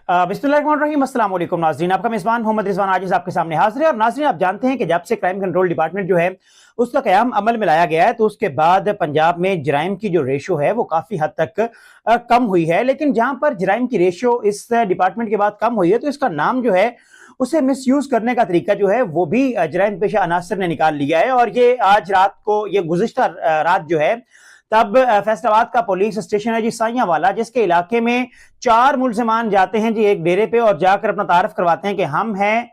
बिस्मिल्लाहिर्रहमानिर्रहीम। अस्सलाम वालेकुम नाज़रीन, आपका मेज़बान मोहम्मद रिजवान आज आपके सामने हाजिर है। और नाज़रीन, आप जानते हैं कि जब से क्राइम कंट्रोल डिपार्टमेंट जो है उसका क़याम अमल में लाया गया है, तो उसके बाद पंजाब में जराइम की जो रेशो है वो काफ़ी हद तक कम हुई है। लेकिन जहाँ पर जराइम की रेशो इस डिपार्टमेंट के बाद कम हुई है, तो इसका नाम जो है उसे मिसयूज करने का तरीका जो है वो भी जराइम पेशा अनासर ने निकाल लिया है। और ये आज रात को, ये गुज़िश्ता रात जो है, तब फैसलाबाद का पुलिस स्टेशन है जी साइयावाला, जिसके इलाके में 4 मुलजमान जाते हैं जी एक डेरे पे और जाकर अपना तारफ करवाते हैं कि हम हैं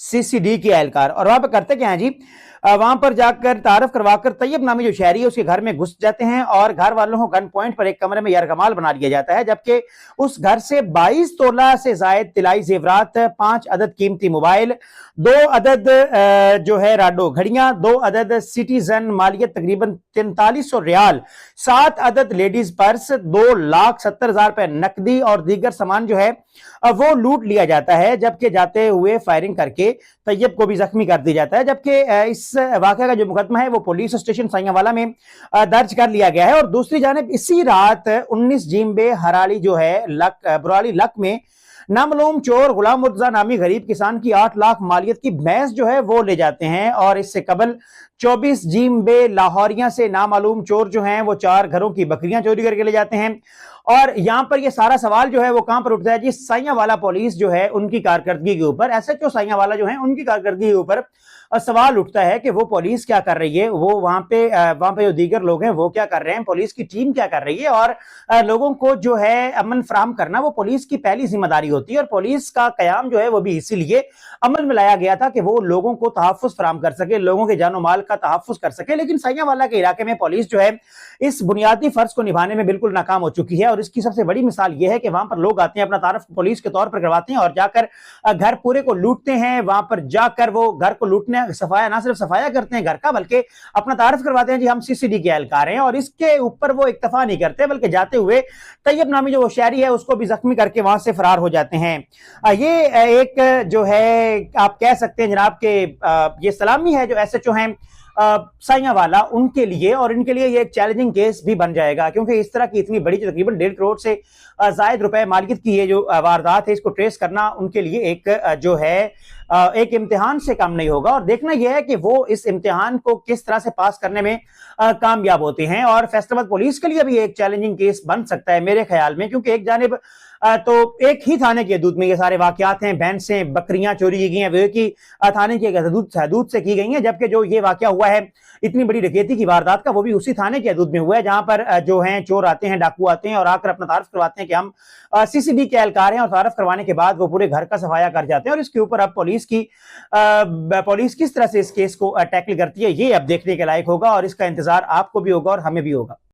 सीसीडी के एहलकार। और वहां पर करते क्या है जी, वहां पर जाकर तारफ करवाकर तैयब नामी जो शहरी है उसके घर में घुस जाते हैं और घर वालों को गन पॉइंट पर एक कमरे में यरगमाल बना दिया जाता है। जबकि उस घर से 22 तोला से जायद तिलाई जेवरात, 5 अदद कीमती मोबाइल, 2 अदद जो है राडो घड़ियां, 2 अदद सिटीजन मालियत तकरीबन 4300 रियाल, 7 अदद लेडीज पर्स, 2,70,000 रुपए नकदी और दीगर सामान जो है वो लूट लिया जाता है। जबकि जाते हुए फायरिंग करके तैयब को भी जख्मी कर दिया जाता है। जबकि इस वाकये का जो मुकदमा है वो पुलिस स्टेशन साइयावाला में दर्ज कर लिया गया है। और दूसरी जानिब इसी रात 19 जिम्बे हराली जो है बुराली लक में नामालूम चोर गुलाम मुर्तजा नामी गरीब किसान की 8 लाख मालियत की भैंस जो है वो ले जाते हैं। और इससे कबल 24 जिम्बे लाहौरिया से नामालूम चोर जो हैं वो 4 घरों की बकरियां चोरी करके ले जाते हैं। और यहां पर ये सारा सवाल जो है वो कहां पर उठता है जी, साइयावाला पुलिस जो है उनकी कारकर्दगी के ऊपर, एसएचओ साइयावाला जो है उनकी कारकर्दगी के ऊपर सवाल उठता है कि वो पुलिस क्या कर रही है, वो वहां पे जो दीगर लोग हैं वो क्या कर रहे हैं, पुलिस की टीम क्या कर रही है। और लोगों को जो है अमन फराहम करना वो पुलिस की पहली जिम्मेदारी होती है। और पुलिस का कयाम जो है वो भी इसीलिए अमल में लाया गया था कि वो लोगों को तहफ्फुज फराहम कर सके, लोगों के जानो माल का तहफ्फुज कर सके। लेकिन साइयावाला के इलाके में पुलिस जो है इस बुनियादी फर्ज को निभाने में बिल्कुल नाकाम हो चुकी है। और इसकी सबसे बड़ी मिसाल यह है कि वहां पर लोग आते हैं, अपना तारफ पुलिस के तौर पर करवाते हैं और जाकर घर पूरे को लूटते हैं। वहां पर जाकर वो घर को लूटने सफाया, ना सिर्फ सफाया करते हैं घर का, बल्कि अपना तारफ करवाते हैं जी हम सीसीडी के एहलकार हैं। और इसके ऊपर वो इक्तफा नहीं करते, बल्कि जाते हुए तैयब नामी जो वो शहरी है उसको भी जख्मी करके वहां से फरार हो जाते हैं। ये एक जो है आप कह सकते हैं जनाब के ये सलामी है जो एसएचओ हैं साइयावाला उनके लिए। और इनके लिए ये एक चैलेंजिंग केस भी बन जाएगा, क्योंकि इस तरह की इतनी बड़ी जो तकरीबन 1.5 करोड़ से जायद रुपए मालियत की ये जो वारदात है, इसको ट्रेस करना उनके लिए एक जो है एक इम्तिहान से कम नहीं होगा। और देखना यह है कि वो इस इम्तिहान को किस तरह से पास करने में कामयाब होते हैं। और फैसलाबाद पुलिस के लिए भी एक चैलेंजिंग केस बन सकता है मेरे ख्याल में, क्योंकि एक जानिब तो एक ही थाने की हदूद में ये सारे वाकयात हैं, भैंसें बकरियां चोरी की गई हैं, वो की थाने की हदूद से की गई हैं। जबकि जो ये वाकया हुआ है इतनी बड़ी डकैती की वारदात का, वो भी उसी थाने की हदूद में हुआ है, जहां पर जो है चोर आते हैं, डाकू आते हैं और आकर अपना तारफ करवाते हैं कि हम सीसीडी के एहलकार हैं। और तारफ करवाने के बाद वो पूरे घर का सफाया कर जाते हैं। और इसके ऊपर अब पुलिस किस तरह से इस केस को टैकल करती है, ये अब देखने के लायक होगा। और इसका इंतजार आपको भी होगा और हमें भी होगा।